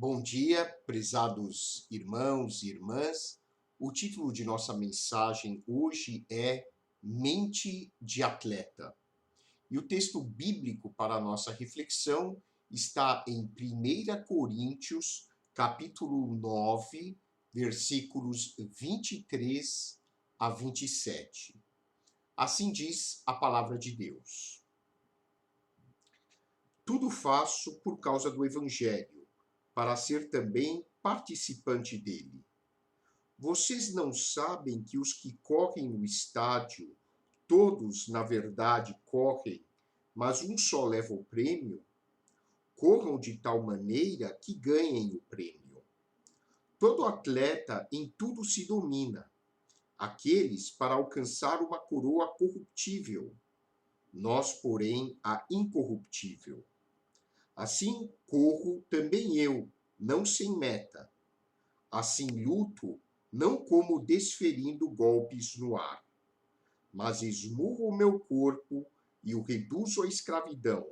Bom dia, prezados irmãos e irmãs. O título de nossa mensagem hoje é Mente de Atleta. E o texto bíblico para a nossa reflexão está em 1 Coríntios, capítulo 9, versículos 23 a 27. Assim diz a palavra de Deus. Tudo faço por causa do Evangelho, para ser também participante dele. Vocês não sabem que os que correm no estádio, todos, na verdade, correm, mas um só leva o prêmio? Corram de tal maneira que ganhem o prêmio. Todo atleta em tudo se domina, aqueles para alcançar uma coroa corruptível, nós, porém, a incorruptível. Assim corro também eu, não sem meta. Assim luto, não como desferindo golpes no ar, mas esmurro o meu corpo e o reduzo à escravidão,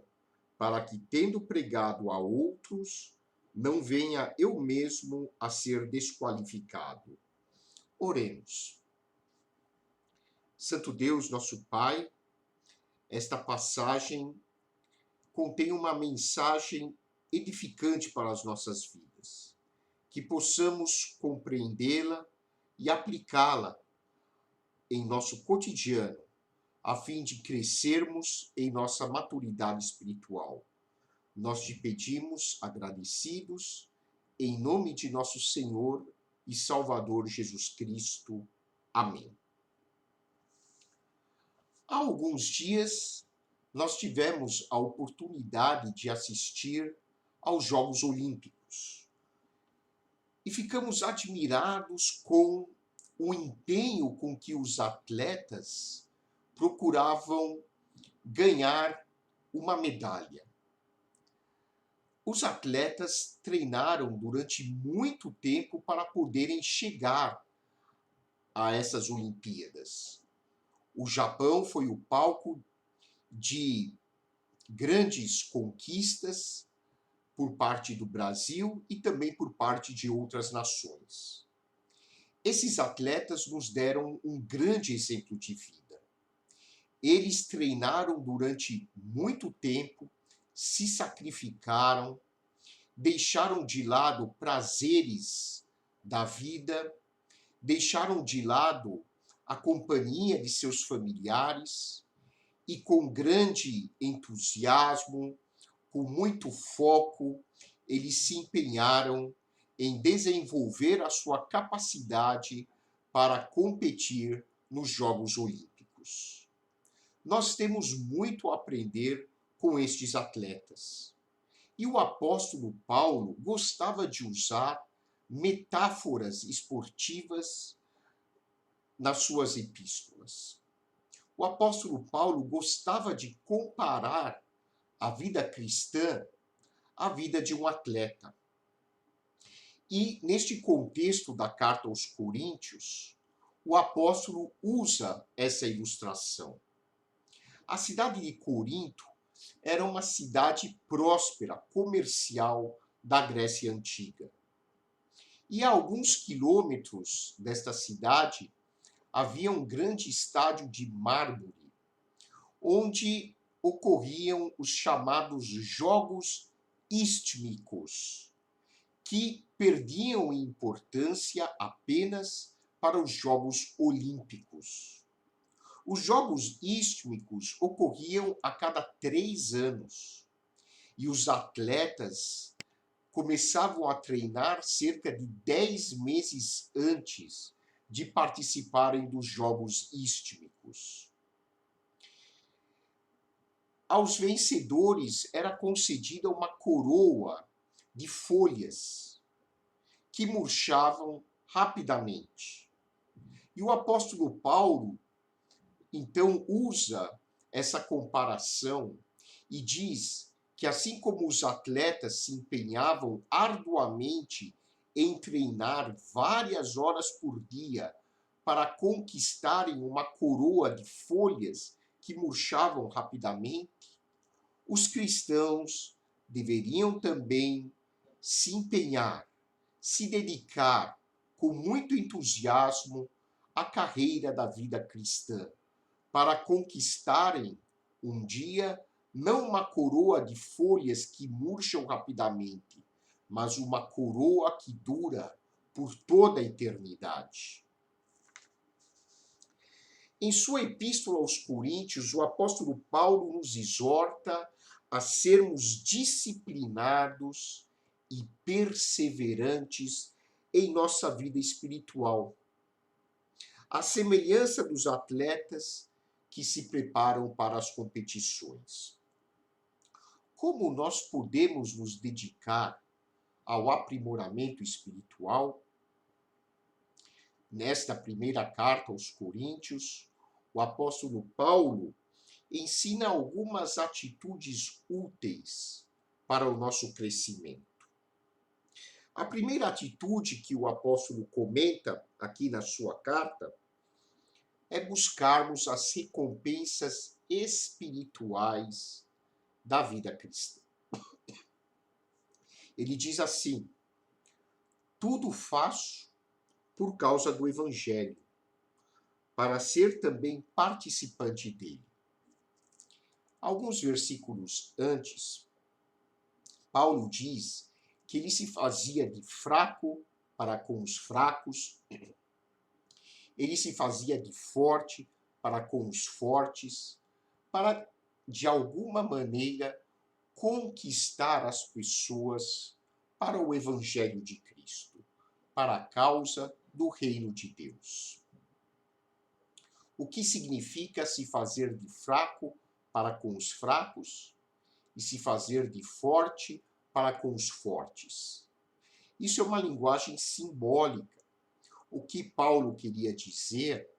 para que, tendo pregado a outros, não venha eu mesmo a ser desqualificado. Oremos. Santo Deus, nosso Pai, esta passagem contém uma mensagem edificante para as nossas vidas, que possamos compreendê-la e aplicá-la em nosso cotidiano, a fim de crescermos em nossa maturidade espiritual. Nós te pedimos, agradecidos, em nome de nosso Senhor e Salvador Jesus Cristo. Amém. Há alguns dias, nós tivemos a oportunidade de assistir aos Jogos Olímpicos e ficamos admirados com o empenho com que os atletas procuravam ganhar uma medalha. Os atletas treinaram durante muito tempo para poderem chegar a essas Olimpíadas. O Japão foi o palco de grandes conquistas por parte do Brasil e também por parte de outras nações. Esses atletas nos deram um grande exemplo de vida. Eles treinaram durante muito tempo, se sacrificaram, deixaram de lado prazeres da vida, deixaram de lado a companhia de seus familiares e, com grande entusiasmo, com muito foco, eles se empenharam em desenvolver a sua capacidade para competir nos Jogos Olímpicos. Nós temos muito a aprender com estes atletas. E o apóstolo Paulo gostava de usar metáforas esportivas nas suas epístolas. O apóstolo Paulo gostava de comparar a vida cristã à vida de um atleta. E, neste contexto da carta aos Coríntios, o apóstolo usa essa ilustração. A cidade de Corinto era uma cidade próspera, comercial da Grécia Antiga. E a alguns quilômetros desta cidade havia um grande estádio de mármore, onde ocorriam os chamados Jogos Istmicos, que perdiam em importância apenas para os Jogos Olímpicos. Os Jogos Istmicos ocorriam a cada 3 anos e os atletas começavam a treinar cerca de 10 meses antes de participarem dos Jogos Istmicos. Aos vencedores era concedida uma coroa de folhas que murchavam rapidamente. E o apóstolo Paulo, então, usa essa comparação e diz que, assim como os atletas se empenhavam arduamente em treinar várias horas por dia para conquistarem uma coroa de folhas que murchavam rapidamente, os cristãos deveriam também se empenhar, se dedicar com muito entusiasmo à carreira da vida cristã, para conquistarem um dia não uma coroa de folhas que murcham rapidamente, mas uma coroa que dura por toda a eternidade. Em sua epístola aos Coríntios, o apóstolo Paulo nos exorta a sermos disciplinados e perseverantes em nossa vida espiritual, à semelhança dos atletas que se preparam para as competições. Como nós podemos nos dedicar ao aprimoramento espiritual? Nesta primeira carta aos Coríntios, o apóstolo Paulo ensina algumas atitudes úteis para o nosso crescimento. A primeira atitude que o apóstolo comenta aqui na sua carta é buscarmos as recompensas espirituais da vida cristã. Ele diz assim: tudo faço por causa do Evangelho, para ser também participante dele. Alguns versículos antes, Paulo diz que ele se fazia de fraco para com os fracos, ele se fazia de forte para com os fortes, para, de alguma maneira, conquistar as pessoas para o Evangelho de Cristo, para a causa do reino de Deus. O que significa se fazer de fraco para com os fracos e se fazer de forte para com os fortes? Isso é uma linguagem simbólica. O que Paulo queria dizer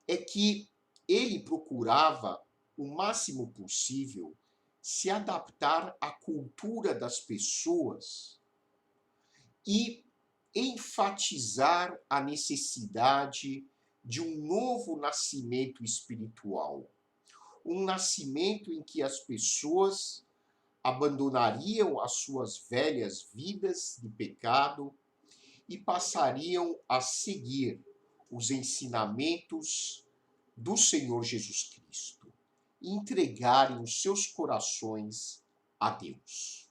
é que ele procurava o máximo possível se adaptar à cultura das pessoas e enfatizar a necessidade de um novo nascimento espiritual. Um nascimento em que as pessoas abandonariam as suas velhas vidas de pecado e passariam a seguir os ensinamentos do Senhor Jesus Cristo e entregarem os seus corações a Deus.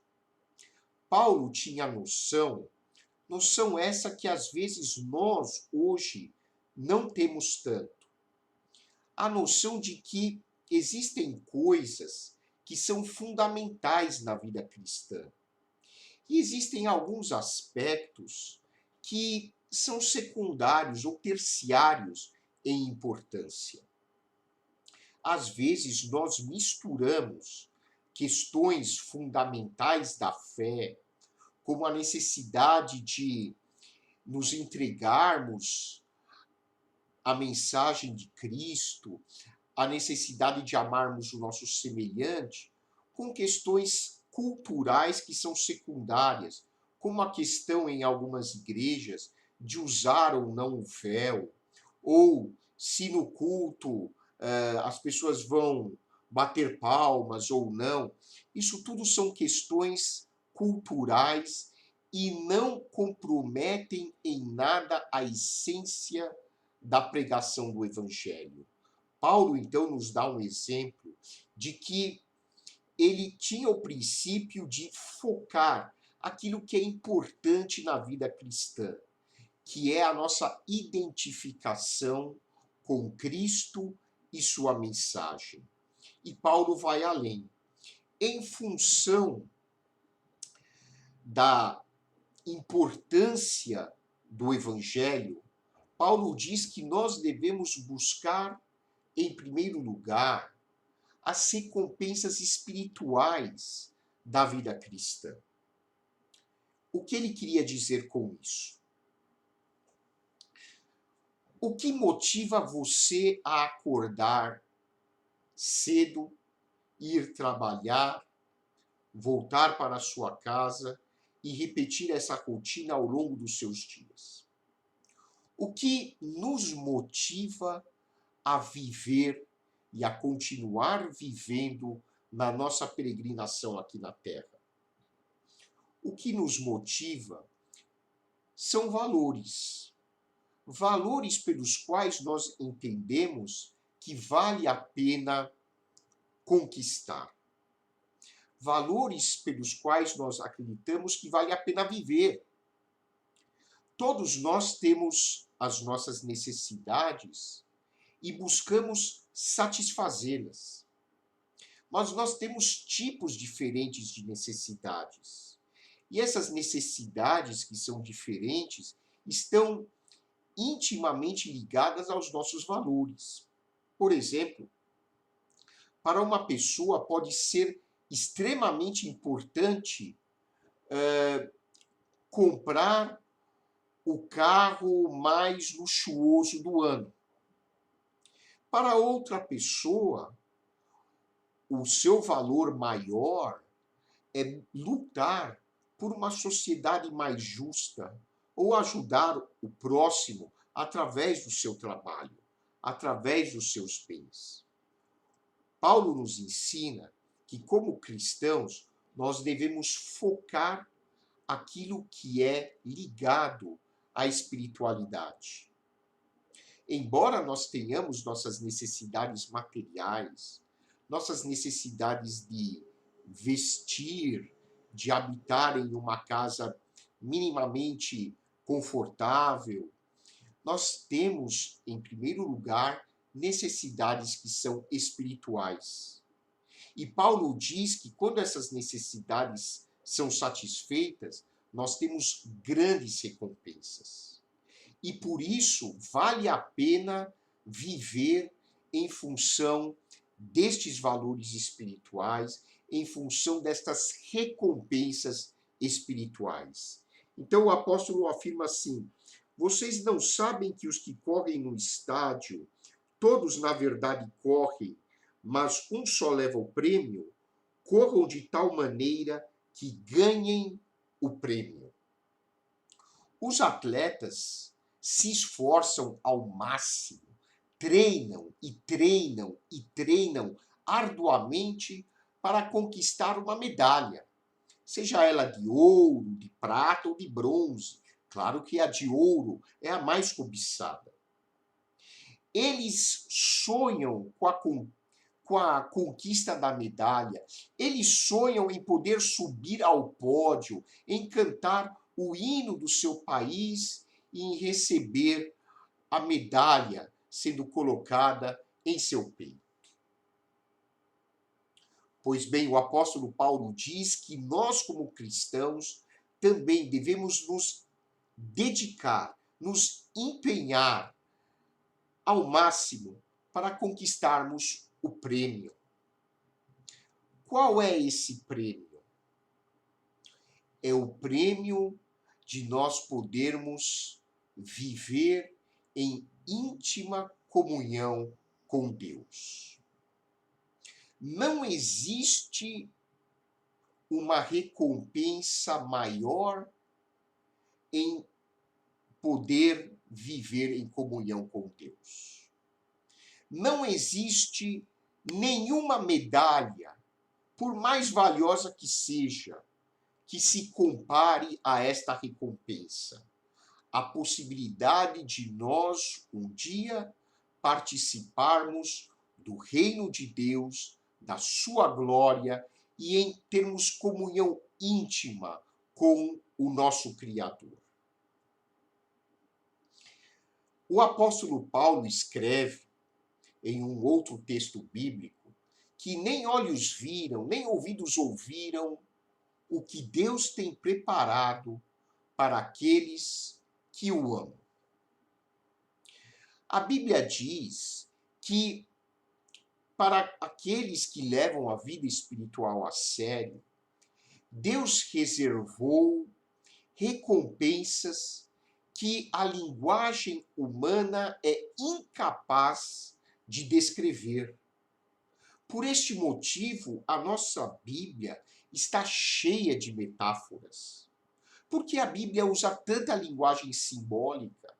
Paulo tinha noção essa que às vezes nós hoje não temos tanto. A noção de que existem coisas que são fundamentais na vida cristã. E existem alguns aspectos que são secundários ou terciários em importância. Às vezes nós misturamos questões fundamentais da fé, como a necessidade de nos entregarmos à mensagem de Cristo, a necessidade de amarmos o nosso semelhante, com questões culturais que são secundárias, como a questão em algumas igrejas de usar ou não o véu, ou se no culto as pessoas vão bater palmas ou não. Isso tudo são questões culturais e não comprometem em nada a essência da pregação do Evangelho. Paulo, então, nos dá um exemplo de que ele tinha o princípio de focar aquilo que é importante na vida cristã, que é a nossa identificação com Cristo e sua mensagem. E Paulo vai além. Em função da importância do Evangelho, Paulo diz que nós devemos buscar, em primeiro lugar, as recompensas espirituais da vida cristã. O que ele queria dizer com isso? O que motiva você a acordar cedo, ir trabalhar, voltar para a sua casa e repetir essa rotina ao longo dos seus dias? O que nos motiva a viver e a continuar vivendo na nossa peregrinação aqui na Terra? O que nos motiva são valores. Valores pelos quais nós entendemos que vale a pena conquistar. Valores pelos quais nós acreditamos que vale a pena viver. Todos nós temos as nossas necessidades e buscamos satisfazê-las. Mas nós temos tipos diferentes de necessidades. E essas necessidades que são diferentes estão intimamente ligadas aos nossos valores. Por exemplo, para uma pessoa pode ser extremamente importante comprar o carro mais luxuoso do ano. Para outra pessoa, o seu valor maior é lutar por uma sociedade mais justa ou ajudar o próximo através do seu trabalho, através dos seus bens. Paulo nos ensina que, como cristãos, nós devemos focar aquilo que é ligado à espiritualidade. Embora nós tenhamos nossas necessidades materiais, nossas necessidades de vestir, de habitar em uma casa minimamente confortável, nós temos, em primeiro lugar, necessidades que são espirituais. E Paulo diz que quando essas necessidades são satisfeitas, nós temos grandes recompensas. E por isso vale a pena viver em função destes valores espirituais, em função destas recompensas espirituais. Então o apóstolo afirma assim: vocês não sabem que os que correm no estádio, todos na verdade correm, mas um só leva o prêmio? Corram de tal maneira que ganhem o prêmio. Os atletas se esforçam ao máximo, treinam e treinam e treinam arduamente para conquistar uma medalha, seja ela de ouro, de prata ou de bronze. Claro que a de ouro é a mais cobiçada. Eles sonham com a conquista da medalha, eles sonham em poder subir ao pódio, em cantar o hino do seu país e em receber a medalha sendo colocada em seu peito. Pois bem, o apóstolo Paulo diz que nós, como cristãos, também devemos nos dedicar, nos empenhar ao máximo para conquistarmos o prêmio. Qual é esse prêmio? É o prêmio de nós podermos viver em íntima comunhão com Deus. Não existe uma recompensa maior em poder viver em comunhão com Deus. Não existe nenhuma medalha, por mais valiosa que seja, que se compare a esta recompensa. A possibilidade de nós, um dia, participarmos do reino de Deus, da sua glória e em termos comunhão íntima com o nosso Criador. O apóstolo Paulo escreve em um outro texto bíblico que nem olhos viram, nem ouvidos ouviram o que Deus tem preparado para aqueles que o amam. A Bíblia diz que para aqueles que levam a vida espiritual a sério, Deus reservou recompensas que a linguagem humana é incapaz de descrever. Por este motivo, a nossa Bíblia está cheia de metáforas. Por que a Bíblia usa tanta linguagem simbólica?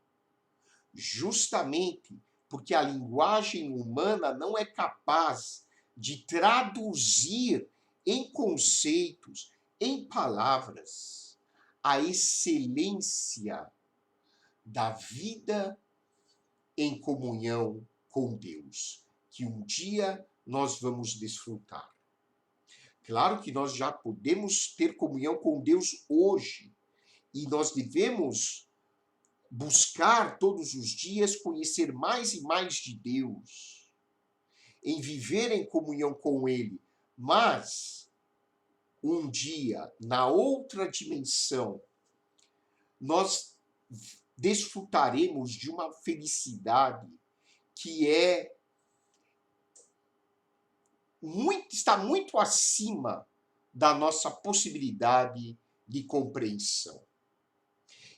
Justamente porque a linguagem humana não é capaz de traduzir em conceitos, em palavras, a excelência da vida em comunhão com Deus, que um dia nós vamos desfrutar. Claro que nós já podemos ter comunhão com Deus hoje, e nós devemos buscar todos os dias conhecer mais e mais de Deus, em viver em comunhão com Ele. Mas, um dia, na outra dimensão, nós desfrutaremos de uma felicidade que está muito acima da nossa possibilidade de compreensão.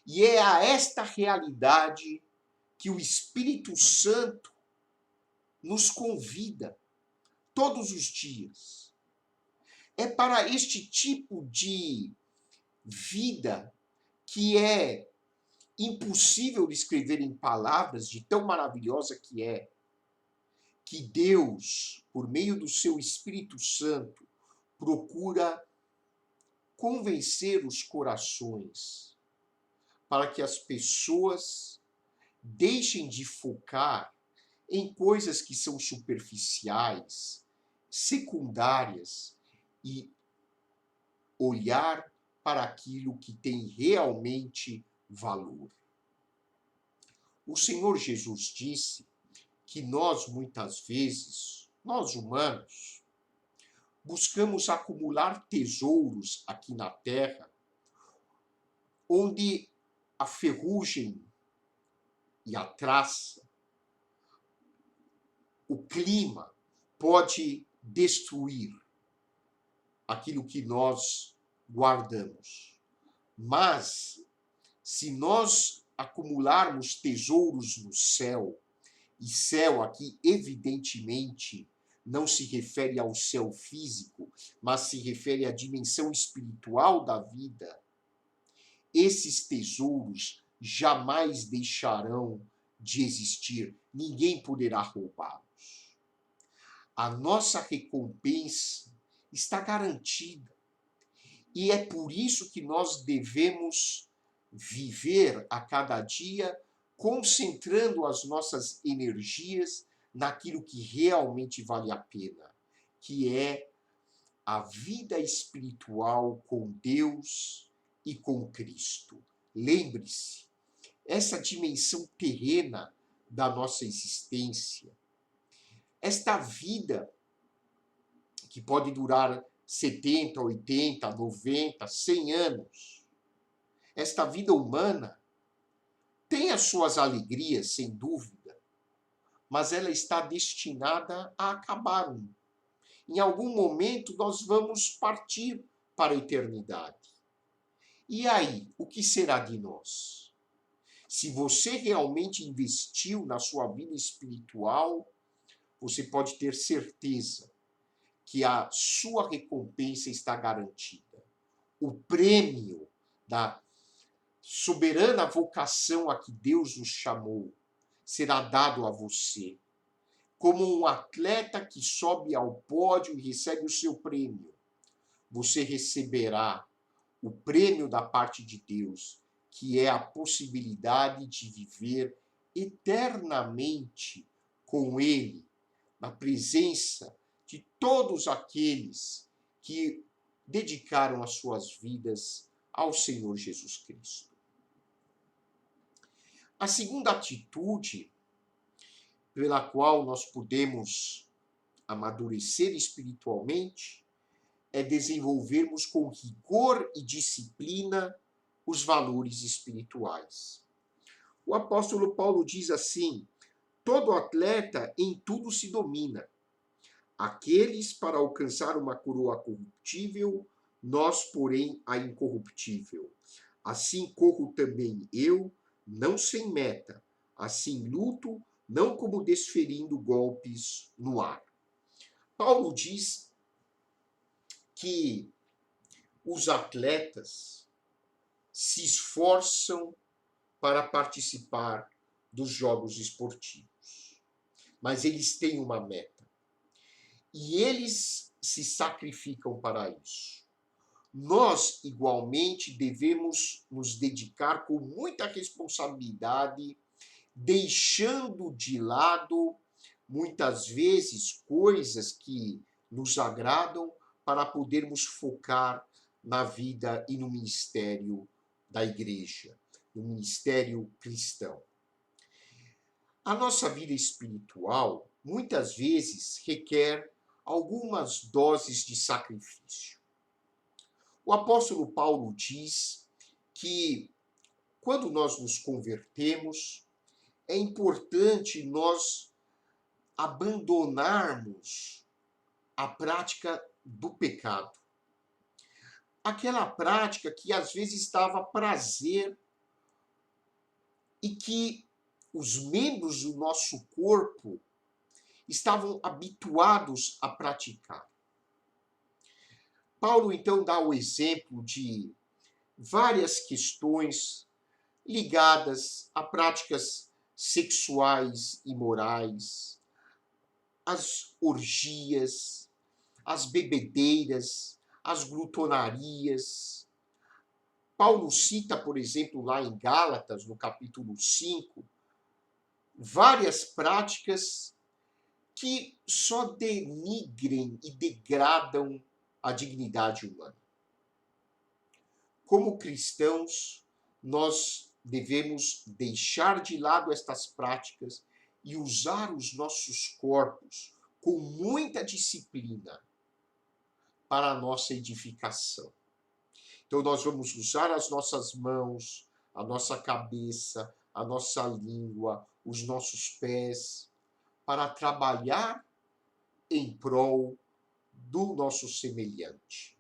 E é a esta realidade que o Espírito Santo nos convida todos os dias. É para este tipo de vida que é impossível descrever em palavras, de tão maravilhosa que Deus, por meio do seu Espírito Santo, procura convencer os corações para que as pessoas deixem de focar em coisas que são superficiais, secundárias, e olhar para aquilo que tem realmente valor. O Senhor Jesus disse que nós, muitas vezes, nós humanos, buscamos acumular tesouros aqui na Terra, onde a ferrugem e a traça, o clima, pode destruir aquilo que nós guardamos. Mas, se nós acumularmos tesouros no céu, e céu aqui evidentemente não se refere ao céu físico, mas se refere à dimensão espiritual da vida, esses tesouros jamais deixarão de existir. Ninguém poderá roubá-los. A nossa recompensa está garantida. E é por isso que nós devemos viver a cada dia concentrando as nossas energias naquilo que realmente vale a pena, que é a vida espiritual com Deus e com Cristo. Lembre-se, essa dimensão terrena da nossa existência, esta vida que pode durar 70, 80, 90, 100 anos, esta vida humana tem as suas alegrias, sem dúvida, mas ela está destinada a acabar. Em algum momento nós vamos partir para a eternidade. E aí, o que será de nós? Se você realmente investiu na sua vida espiritual, você pode ter certeza que a sua recompensa está garantida. O prêmio da soberana vocação a que Deus nos chamou será dado a você, como um atleta que sobe ao pódio e recebe o seu prêmio. Você receberá o prêmio da parte de Deus, que é a possibilidade de viver eternamente com Ele, na presença de todos aqueles que dedicaram as suas vidas ao Senhor Jesus Cristo. A segunda atitude pela qual nós podemos amadurecer espiritualmente é desenvolvermos com rigor e disciplina os valores espirituais. O apóstolo Paulo diz assim: todo atleta em tudo se domina. Aqueles para alcançar uma coroa corruptível, nós, porém, a incorruptível. Assim corro também eu, não sem meta, assim luto, não como desferindo golpes no ar. Paulo diz que os atletas se esforçam para participar dos jogos esportivos, mas eles têm uma meta e eles se sacrificam para isso. nós, igualmente, devemos nos dedicar com muita responsabilidade, deixando de lado, muitas vezes, coisas que nos agradam para podermos focar na vida e no ministério da igreja, no ministério cristão. A nossa vida espiritual, muitas vezes, requer algumas doses de sacrifício. O apóstolo Paulo diz que, quando nós nos convertemos, é importante nós abandonarmos a prática do pecado. Aquela prática que às vezes dava prazer e que os membros do nosso corpo estavam habituados a praticar. Paulo, então, dá o exemplo de várias questões ligadas a práticas sexuais e morais, as orgias, as bebedeiras, as glutonarias. Paulo cita, por exemplo, lá em Gálatas, no capítulo 5, várias práticas que só denigrem e degradam a dignidade humana. Como cristãos, nós devemos deixar de lado estas práticas e usar os nossos corpos com muita disciplina para a nossa edificação. Então, nós vamos usar as nossas mãos, a nossa cabeça, a nossa língua, os nossos pés, para trabalhar em prol do nosso semelhante.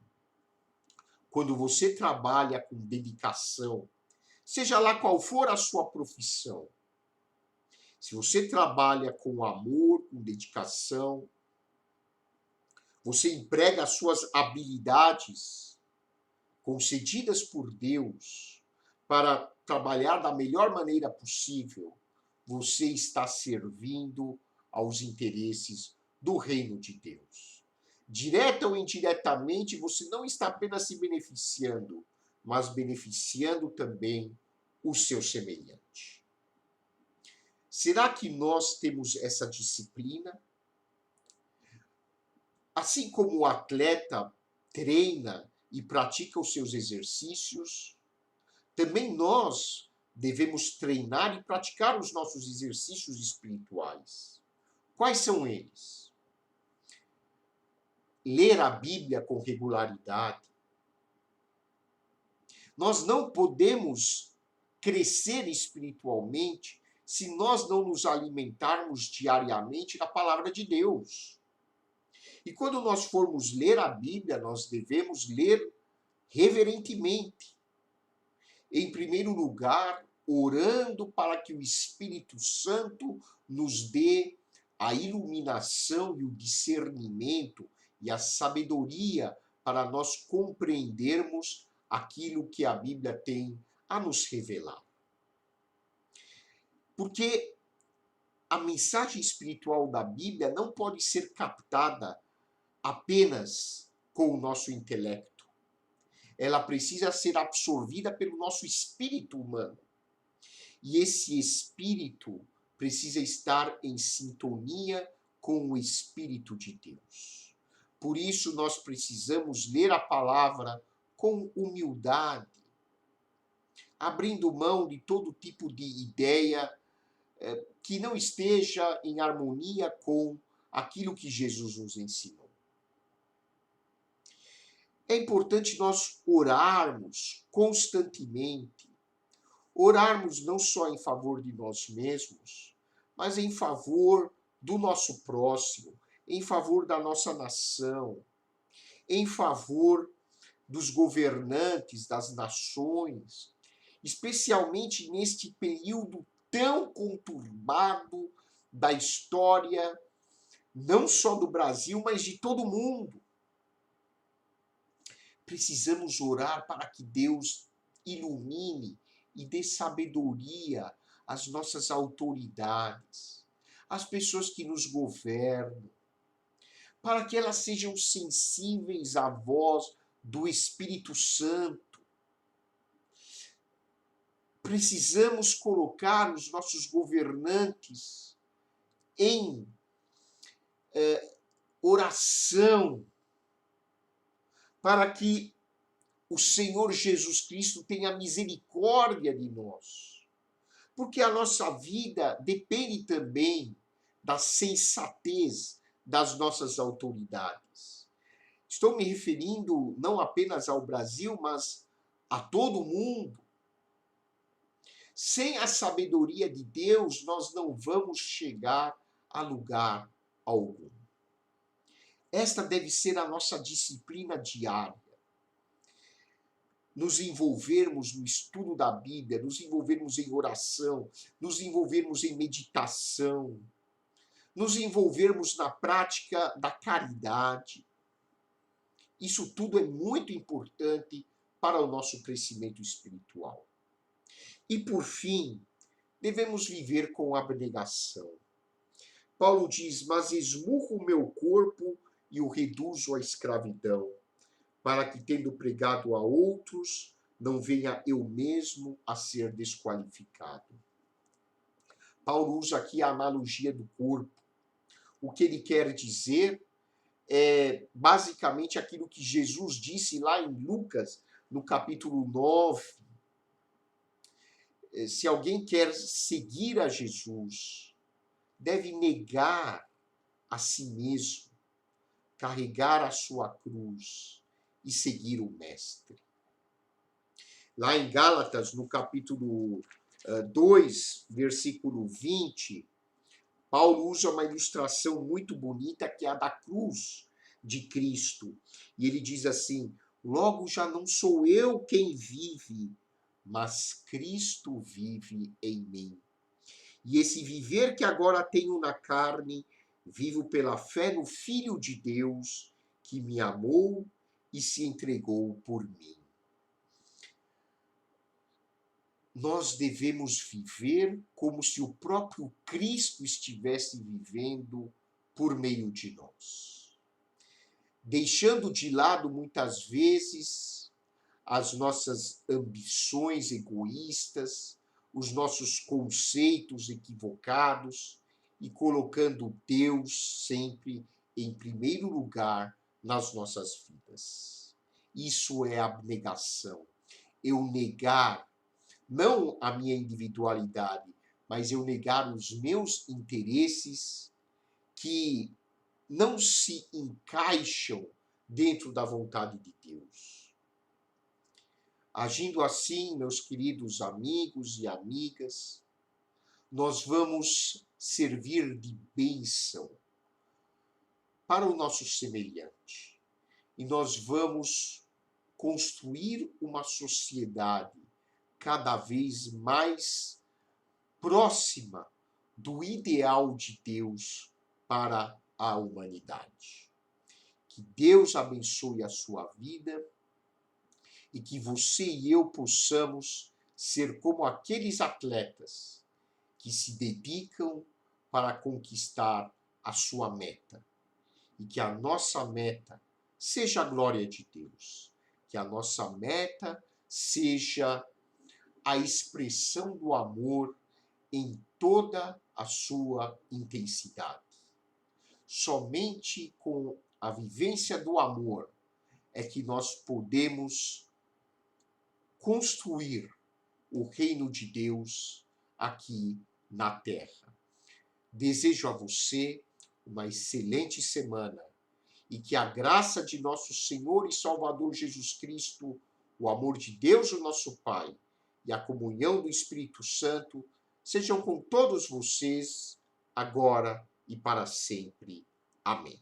Quando você trabalha com dedicação, seja lá qual for a sua profissão, se você trabalha com amor, com dedicação, você emprega as suas habilidades concedidas por Deus para trabalhar da melhor maneira possível, você está servindo aos interesses do reino de Deus. Direta ou indiretamente, você não está apenas se beneficiando, mas beneficiando também o seu semelhante. Será que nós temos essa disciplina? Assim como o atleta treina e pratica os seus exercícios, também nós devemos treinar e praticar os nossos exercícios espirituais. Quais são eles? Ler a Bíblia com regularidade. Nós não podemos crescer espiritualmente se nós não nos alimentarmos diariamente da palavra de Deus. E quando nós formos ler a Bíblia, nós devemos ler reverentemente. Em primeiro lugar, orando para que o Espírito Santo nos dê a iluminação e o discernimento e a sabedoria para nós compreendermos aquilo que a Bíblia tem a nos revelar. Porque a mensagem espiritual da Bíblia não pode ser captada apenas com o nosso intelecto. Ela precisa ser absorvida pelo nosso espírito humano. E esse espírito precisa estar em sintonia com o Espírito de Deus. Por isso, nós precisamos ler a palavra com humildade, abrindo mão de todo tipo de ideia que não esteja em harmonia com aquilo que Jesus nos ensinou. É importante nós orarmos constantemente, orarmos não só em favor de nós mesmos, mas em favor do nosso próximo, em favor da nossa nação, em favor dos governantes das nações, especialmente neste período tão conturbado da história, não só do Brasil, mas de todo o mundo. Precisamos orar para que Deus ilumine e dê sabedoria às nossas autoridades, às pessoas que nos governam, para que elas sejam sensíveis à voz do Espírito Santo. Precisamos colocar os nossos governantes em oração para que o Senhor Jesus Cristo tenha misericórdia de nós. Porque a nossa vida depende também da sensatez das nossas autoridades. Estou me referindo não apenas ao Brasil, mas a todo o mundo. Sem a sabedoria de Deus, nós não vamos chegar a lugar algum. Esta deve ser a nossa disciplina diária. Nos envolvermos no estudo da Bíblia, nos envolvermos em oração, nos envolvermos em meditação, nos envolvermos na prática da caridade. Isso tudo é muito importante para o nosso crescimento espiritual. E, por fim, devemos viver com abnegação. Paulo diz, mas esmurro o meu corpo e o reduzo à escravidão, para que, tendo pregado a outros, não venha eu mesmo a ser desqualificado. Paulo usa aqui a analogia do corpo. O que ele quer dizer é basicamente aquilo que Jesus disse lá em Lucas, no capítulo 9. Se alguém quer seguir a Jesus, deve negar a si mesmo, carregar a sua cruz e seguir o Mestre. Lá em Gálatas, no capítulo 2, versículo 20, Paulo usa uma ilustração muito bonita, que é a da cruz de Cristo. E ele diz assim, logo já não sou eu quem vive, mas Cristo vive em mim. E esse viver que agora tenho na carne, vivo pela fé no Filho de Deus, que me amou e se entregou por mim. Nós devemos viver como se o próprio Cristo estivesse vivendo por meio de nós. Deixando de lado, muitas vezes, as nossas ambições egoístas, os nossos conceitos equivocados e colocando Deus sempre em primeiro lugar nas nossas vidas. Isso é abnegação. Eu negar não a minha individualidade, mas eu negar os meus interesses que não se encaixam dentro da vontade de Deus. Agindo assim, meus queridos amigos e amigas, nós vamos servir de bênção para o nosso semelhante. E nós vamos construir uma sociedade cada vez mais próxima do ideal de Deus para a humanidade. Que Deus abençoe a sua vida e que você e eu possamos ser como aqueles atletas que se dedicam para conquistar a sua meta. E que a nossa meta seja a glória de Deus. Que a nossa meta seja a expressão do amor em toda a sua intensidade. Somente com a vivência do amor é que nós podemos construir o reino de Deus aqui na terra. Desejo a você uma excelente semana e que a graça de nosso Senhor e Salvador Jesus Cristo, o amor de Deus, o nosso Pai, e a comunhão do Espírito Santo sejam com todos vocês, agora e para sempre. Amém.